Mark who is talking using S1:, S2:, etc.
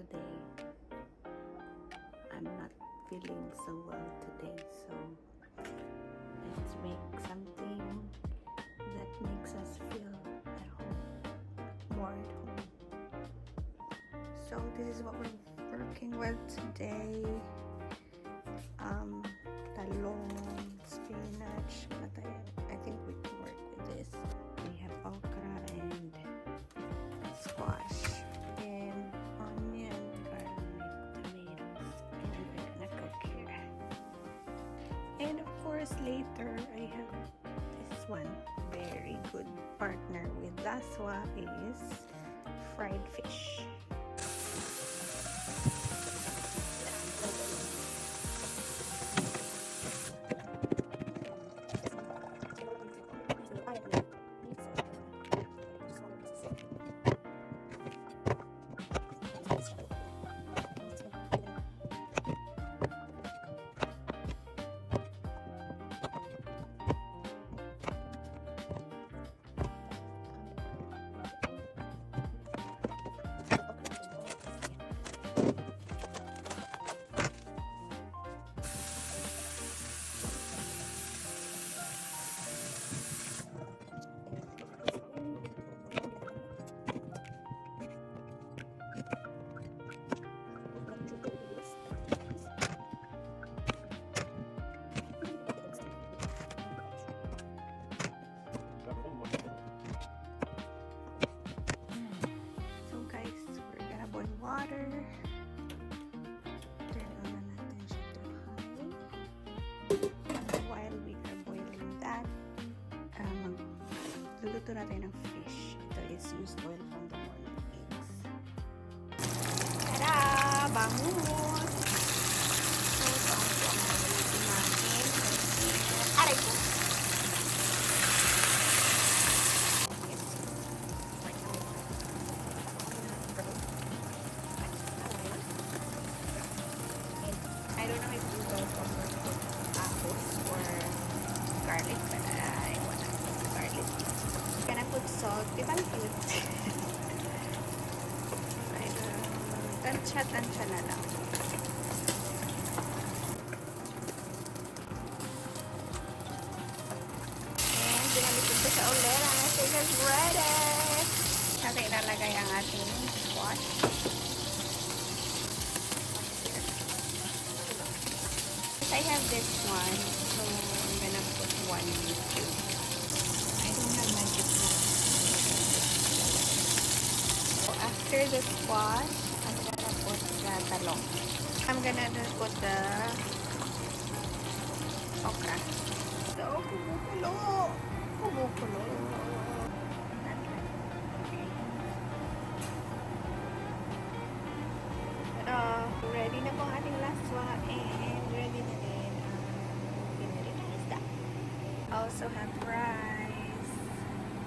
S1: today. I'm not feeling so well today, so let's make something that makes us feel at home, more at home. So this is what we're working with today. Talong, spinach, but I think we can work with this. We have okra and squash and onion, garlic, tomatoes, and we're gonna cook here. And of course later I have this one very good partner with laswa is fried fish. Water. Turn on na natin siya to high. While we are boiling that, magluluto natin ng fish. Ito is used oil from the morning eggs. Tada! Bangus! So, ito ang magluluto natin. Aray ko! I don't know if you guys want to put apples or garlic, but I want to put garlic. Can I put salt? Di ba cute? Tansya na lang. And binalitin ko sa ulit. Ang ating is ready. Natin ilalagay ang ating squash. I have this one, so I'm gonna put one cube. I don't have my cube now. So after the squash, I'm gonna put the talong. I'm gonna put the okra. So, kumukulo! Kumukulo! Pero, ready na po ang ating laswa and ready na din ang pinari na isda. Also have rice.